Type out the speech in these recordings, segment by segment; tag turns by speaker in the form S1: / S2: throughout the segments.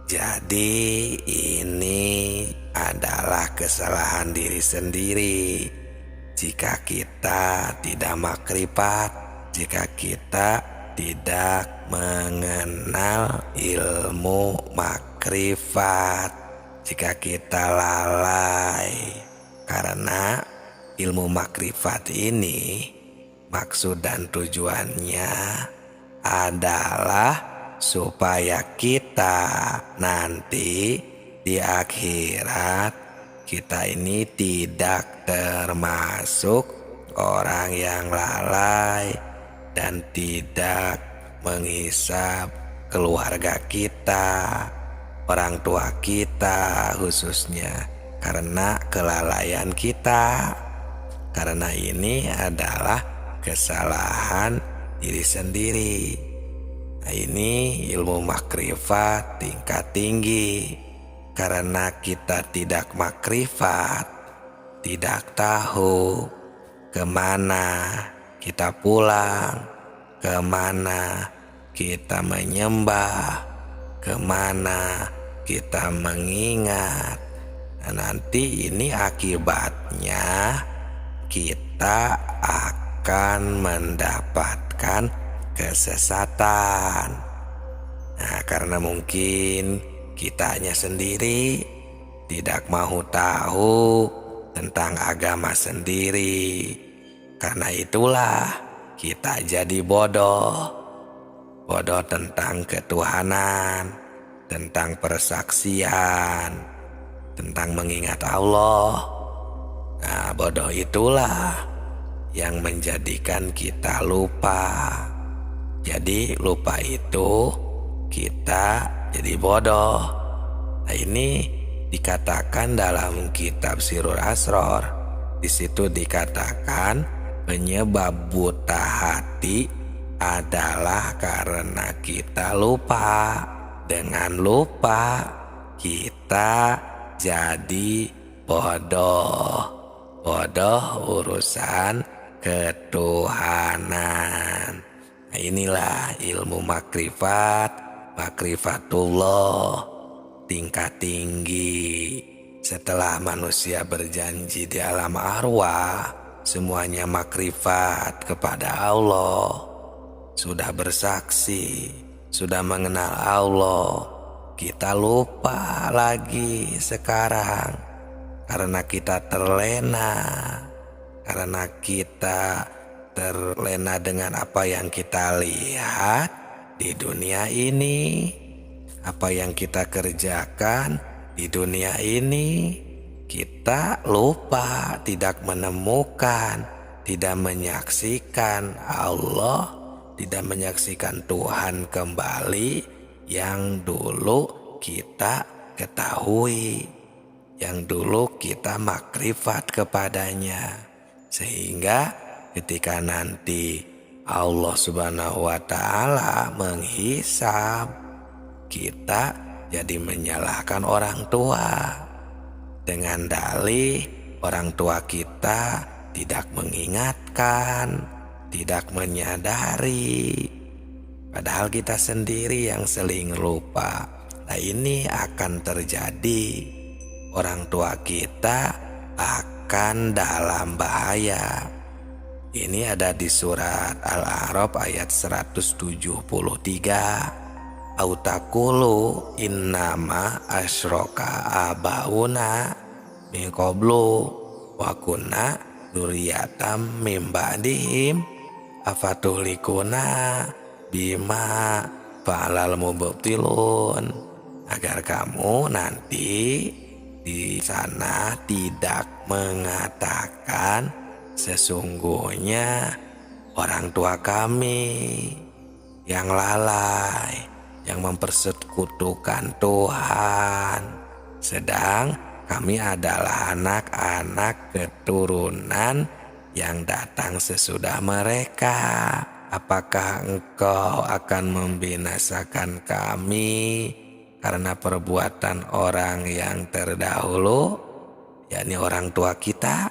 S1: Jadi ini adalah kesalahan diri sendiri jika kita tidak makrifat, jika kita tidak mengenal ilmu makrifat, jika kita lalai. Karena ilmu makrifat ini maksud dan tujuannya adalah supaya kita nanti di akhirat kita ini tidak termasuk orang yang lalai dan tidak menghisap keluarga kita, orang tua kita khususnya, karena kelalaian kita. Karena ini adalah kesalahan diri sendiri. Nah, ini ilmu makrifat tingkat tinggi. Karena kita tidak makrifat, tidak tahu kemana kita pulang, kemana kita menyembah, kemana kita mengingat. Nah, nanti ini akibatnya kita akan mendapatkan kesesatan. Nah, karena mungkin kita hanya sendiri, tidak mau tahu tentang agama sendiri. Karena itulah kita jadi bodoh. Bodoh tentang ketuhanan, tentang persaksian, tentang mengingat Allah. Nah, bodoh itulah yang menjadikan kita lupa. Jadi lupa itu kita jadi bodoh. Nah, ini dikatakan dalam kitab Sirrul Asror. Di situ dikatakan penyebab buta hati adalah karena kita lupa. Dengan lupa kita jadi bodoh. Bodoh urusan ketuhanan. Nah, inilah ilmu makrifat, makrifatullah tingkat tinggi. Setelah manusia berjanji di alam arwah, semuanya makrifat kepada Allah, sudah bersaksi, sudah mengenal Allah, kita lupa lagi sekarang karena kita terlena. Karena kita terlena dengan apa yang kita lihat di dunia ini, apa yang kita kerjakan di dunia ini, kita lupa, tidak menemukan, tidak menyaksikan Allah, tidak menyaksikan Tuhan kembali yang dulu kita ketahui, yang dulu kita makrifat kepadanya. Sehingga ketika nanti Allah Subhanahu wa Ta'ala menghisab, kita jadi menyalahkan orang tua dengan dalih orang tua kita tidak mengingatkan, tidak menyadari, padahal kita sendiri yang sering lupa. Nah, ini akan terjadi. Orang tua kita akan dalam bahaya. Ini ada di surat Al-A'raf ayat 173. Autakulu innama asroka abauna min qablu wa kunna dzurriyyatam min ba'dihim afatuhlikuna bima fa'alal mubtilun. Agar kamu nanti di sana tidak mengatakan sesungguhnya orang tua kami yang lalai, yang mempersekutukan Tuhan, sedang kami adalah anak-anak keturunan yang datang sesudah mereka. Apakah engkau akan membinasakan kami karena perbuatan orang yang terdahulu, yakni orang tua kita?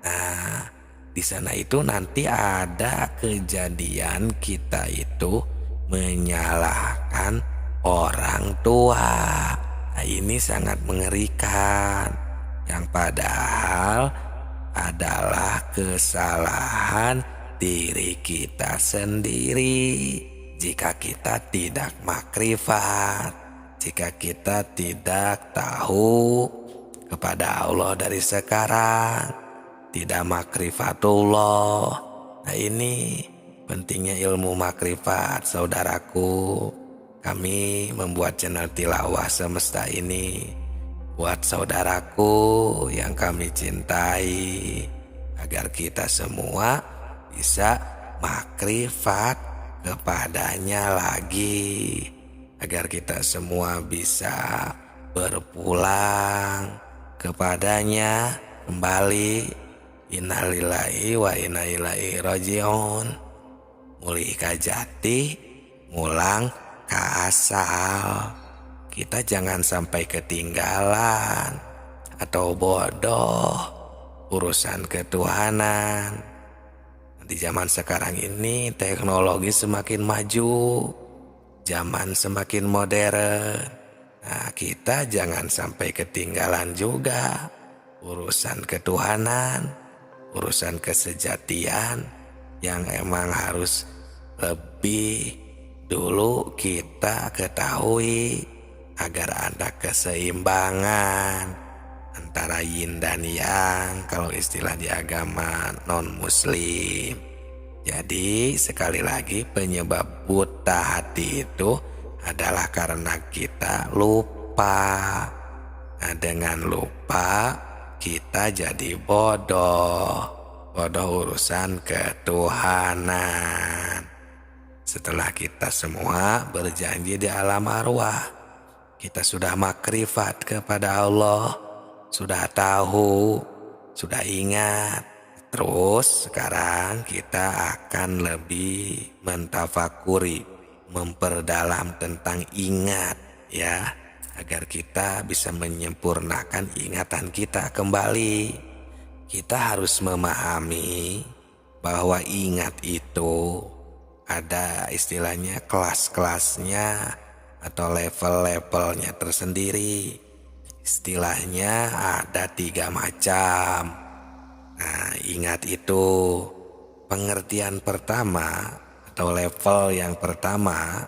S1: Nah, di sana itu nanti ada kejadian kita itu menyalahkan orang tua. Nah, ini sangat mengerikan, yang padahal adalah kesalahan diri kita sendiri. Jika kita tidak makrifat, jika kita tidak tahu kepada Allah dari sekarang, tidak makrifatullah. Nah, ini pentingnya ilmu makrifat, saudaraku. Kami membuat channel tilawah semesta ini buat saudaraku yang kami cintai, agar kita semua bisa makrifat kepadanya lagi, agar kita semua bisa berpulang kepadanya kembali. Innalillahi wa inna ilaihi rajiun. Mulih ka jati, mulang ka asal. Kita jangan sampai ketinggalan atau bodoh urusan ketuhanan. Di zaman sekarang ini teknologi semakin maju, zaman semakin modern. Nah, kita jangan sampai ketinggalan juga urusan ketuhanan, urusan kesejatian yang emang harus lebih dulu kita ketahui, agar ada keseimbangan antara yin dan yang, kalau istilah di agama non-muslim. Jadi sekali lagi, penyebab buta hati itu adalah karena kita lupa. Nah, dengan lupa kita jadi bodoh urusan ketuhanan. Setelah kita semua berjanji di alam arwah, kita sudah makrifat kepada Allah, sudah tahu, sudah ingat. Terus sekarang kita akan lebih mentafakuri, memperdalam tentang ingat, ya, agar kita bisa menyempurnakan ingatan kita kembali. Kita harus memahami bahwa ingat itu ada istilahnya kelas-kelasnya atau level-levelnya tersendiri. Istilahnya ada 3 macam. Nah, ingat itu pengertian pertama atau level yang pertama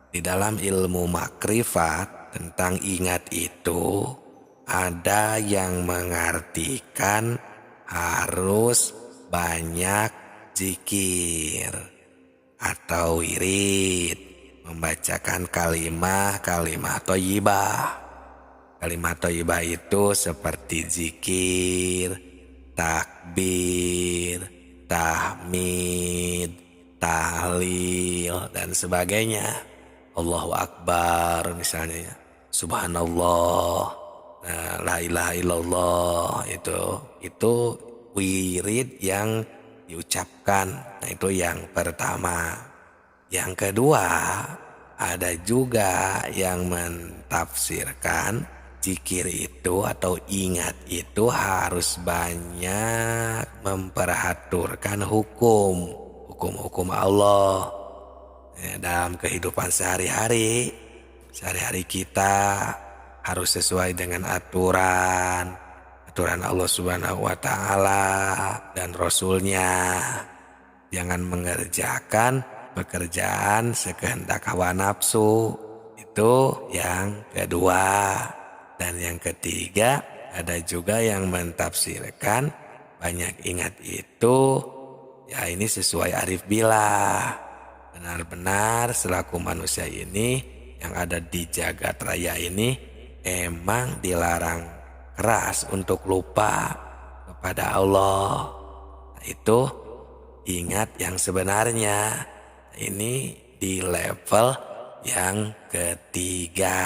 S1: di dalam ilmu makrifat tentang ingat itu, ada yang mengartikan harus banyak zikir atau wirid, membacakan kalimat thayyibah. Kalimat thayyibah itu seperti zikir, takbir, tahmid, tahlil, dan sebagainya. Allahu Akbar misalnya, Subhanallah, la ilaha illallah, itu wirid yang diucapkan. Nah, itu yang pertama. Yang kedua, ada juga yang mentafsirkan zikir itu atau ingat itu harus banyak memperhatikan hukum Allah ya, dalam kehidupan sehari-hari kita harus sesuai dengan aturan Allah Subhanahu wa Ta'ala dan Rasulnya. Jangan mengerjakan pekerjaan sekehendak hawa nafsu. Itu yang kedua. Dan yang ketiga, ada juga yang mentafsirkan banyak ingat itu, ya ini sesuai arif billah. Benar-benar selaku manusia ini yang ada di jagat raya ini emang dilarang keras untuk lupa kepada Allah. Nah, itu ingat yang sebenarnya. Ini di level yang ketiga.